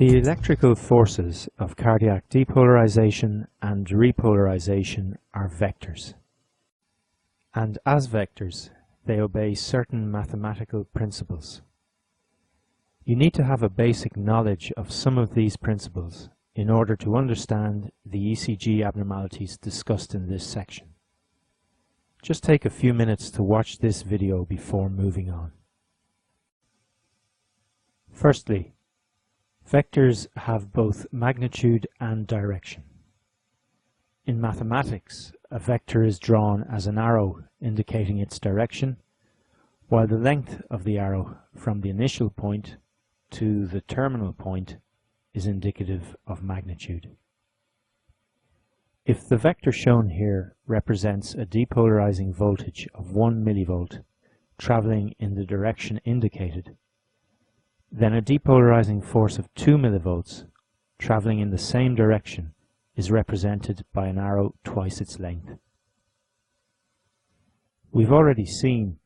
The electrical forces of cardiac depolarization and repolarization are vectors. And as vectors, they obey certain mathematical principles. You need to have a basic knowledge of some of these principles in order to understand the ECG abnormalities discussed in this section. Just take a few minutes to watch this video before moving on. Firstly, vectors have both magnitude and direction. In mathematics, a vector is drawn as an arrow indicating its direction, while the length of the arrow from the initial point to the terminal point is indicative of magnitude. If the vector shown here represents a depolarizing voltage of 1 millivolt traveling in the direction indicated, then a depolarizing force of 2 millivolts traveling in the same direction is represented by an arrow twice its length. We've already seen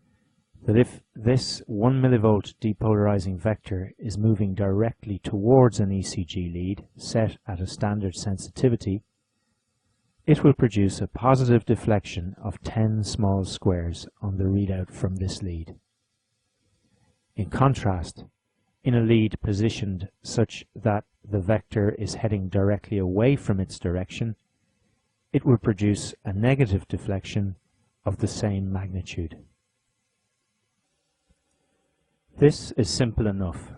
that if this 1 millivolt depolarizing vector is moving directly towards an ECG lead set at a standard sensitivity, it will produce a positive deflection of 10 small squares on the readout from this lead. In contrast, in a lead positioned such that the vector is heading directly away from its direction, it will produce a negative deflection of the same magnitude. This is simple enough.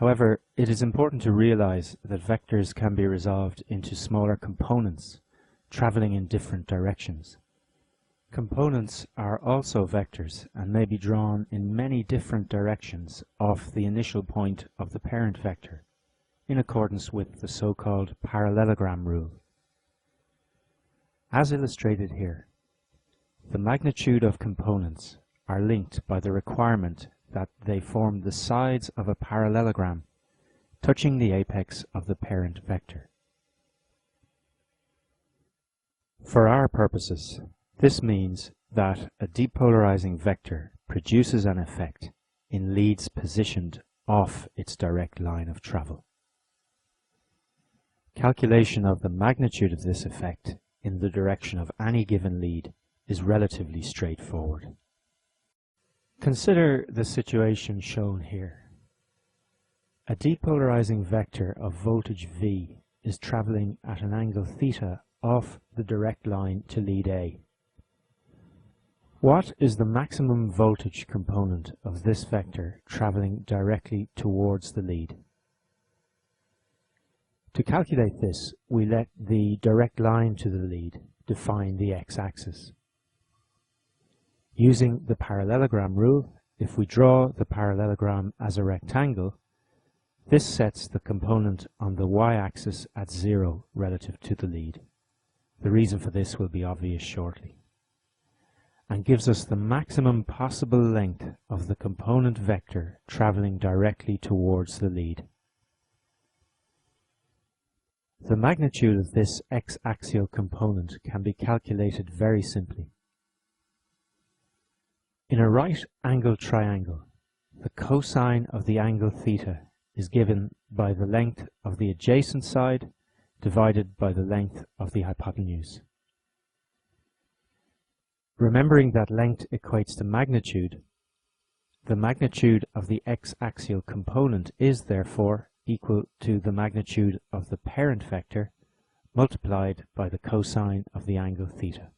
However, it is important to realize that vectors can be resolved into smaller components traveling in different directions. Components are also vectors and may be drawn in many different directions off the initial point of the parent vector, in accordance with the so-called parallelogram rule. As illustrated here, the magnitude of components are linked by the requirement that they form the sides of a parallelogram touching the apex of the parent vector. For our purposes, this means that a depolarizing vector produces an effect in leads positioned off its direct line of travel. Calculation of the magnitude of this effect in the direction of any given lead is relatively straightforward. Consider the situation shown here. A depolarizing vector of voltage V is traveling at an angle theta off the direct line to lead A. What is the maximum voltage component of this vector traveling directly towards the lead? To calculate this, we let the direct line to the lead define the x-axis. Using the parallelogram rule, if we draw the parallelogram as a rectangle, this sets the component on the y-axis at 0 relative to the lead. The reason for this will be obvious shortly, and gives us the maximum possible length of the component vector traveling directly towards the lead. The magnitude of this x-axial component can be calculated very simply. In a right-angled triangle, the cosine of the angle theta is given by the length of the adjacent side divided by the length of the hypotenuse. Remembering that length equates to magnitude, the magnitude of the x-axial component is therefore equal to the magnitude of the parent vector multiplied by the cosine of the angle theta.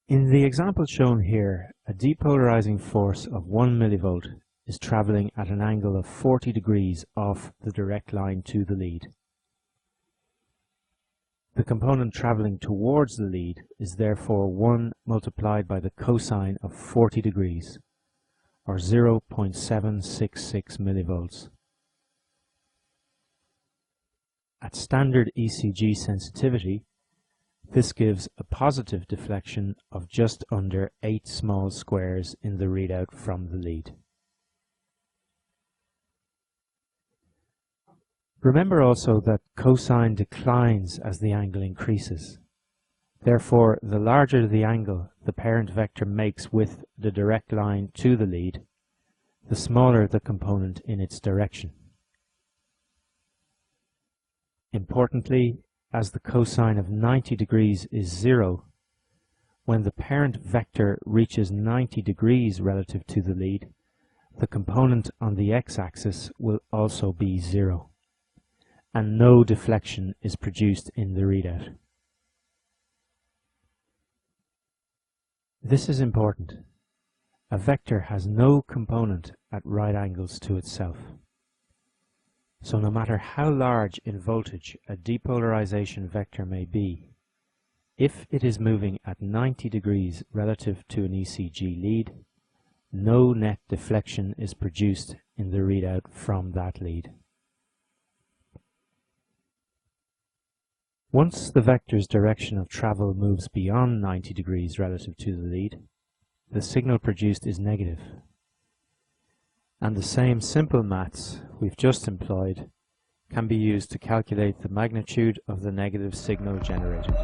In the example shown here, a depolarizing force of 1 millivolt is traveling at an angle of 40 degrees off the direct line to the lead. The component traveling towards the lead is therefore 1 multiplied by the cosine of 40 degrees, or 0.766 millivolts. At standard ECG sensitivity, this gives a positive deflection of just under 8 small squares in the readout from the lead. Remember also that cosine declines as the angle increases. Therefore, the larger the angle the parent vector makes with the direct line to the lead, the smaller the component in its direction. Importantly, as the cosine of 90 degrees is 0, when the parent vector reaches 90 degrees relative to the lead, the component on the x-axis will also be 0, and no deflection is produced in the readout. This is important. A vector has no component at right angles to itself. So no matter how large in voltage a depolarization vector may be, if it is moving at 90 degrees relative to an ECG lead, no net deflection is produced in the readout from that lead. Once the vector's direction of travel moves beyond 90 degrees relative to the lead, the signal produced is negative. And the same simple maths we've just employed can be used to calculate the magnitude of the negative signal generated.